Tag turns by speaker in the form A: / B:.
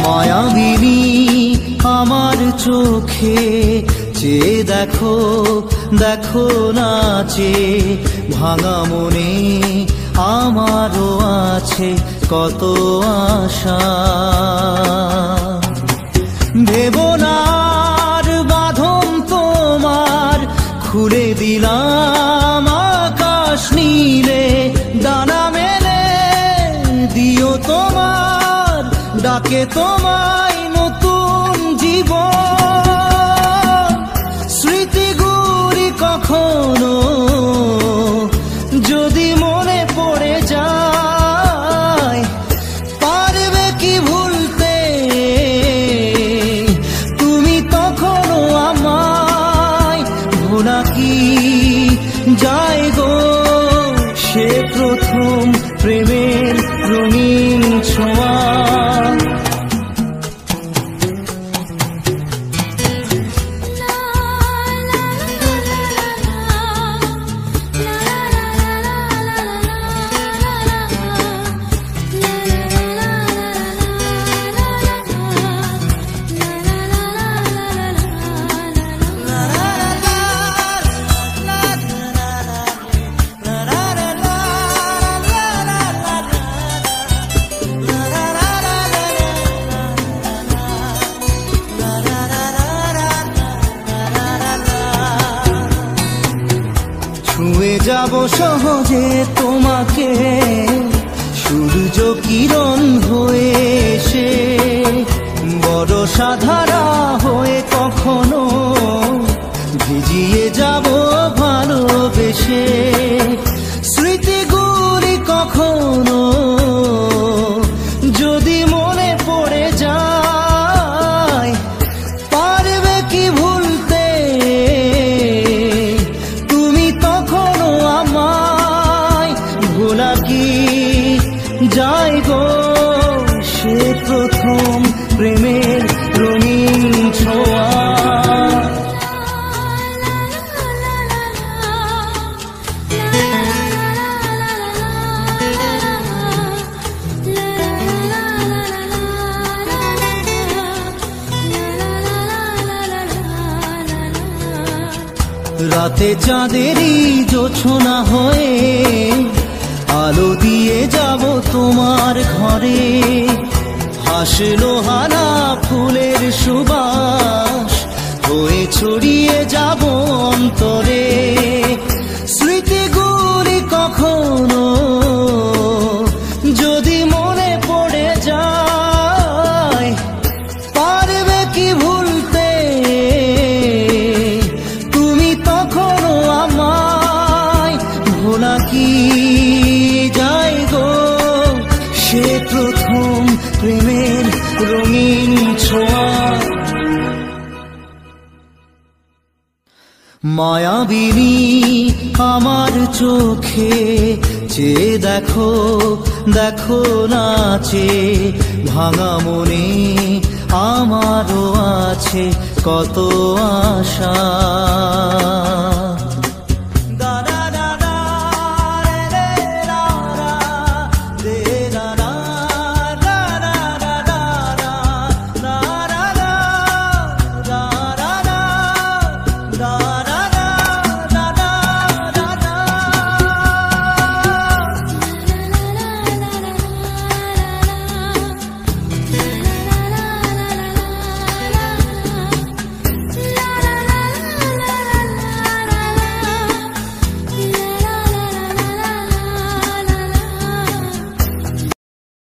A: মায়াবিনী আমার চোখে চেয়ে দেখো দেখো নাচে ভাঙা মনে আমারও আছে কত আশা। ভেবনার বাঁধন তোমার খুলে দিলাম আকাশ নীলে, ডানা মেলে দিও তোমার ডাকে তোমায় নতুন জীবন। স্মৃতিগুলি কখনো যদি মনে পড়ে যায়, পারবে কি ভুলতে তুমি তখনও আমায়? ভোলা কি যায় গো সে প্রথম প্রেমের রঙিন ছোঁয়া। ছুঁয়ে যাব সহজে তোমাকে সূর্য কিরণ হয়ে এসে, বরষা ধারা হয়ে কখনো ভিজিয়ে যাব ভালোবেসে। স্মৃতিগুলি কখনো যদি মনে পড়ে যায়, পারবে কি ভুলতে তুমি তখনও আমায়? ভোলা কি যায় গো সে প্রথম প্রেমের রঙিন ছোঁয়া। রাতে চাঁদেরই জোছনা হয়ে আলো দিয়ে যাব তোমার ঘরে, হাসলো হানা ফুলের সুবাস হয়ে ছড়িয়ে যাব অন্তরে। স্মৃতিগুলি কখনো যদি মনে পড়ে যায়, পারবে কি ভুলতে তুমি তখনও আমায়? ভোলা কি যায় গো সে প্রথম প্রেমের রঙিন ছোঁয়া। মায়াবিনী আমার চোখে চেয়ে দেখো দেখো নাচে ভাঙা মনে আমারও আছে কত আশা।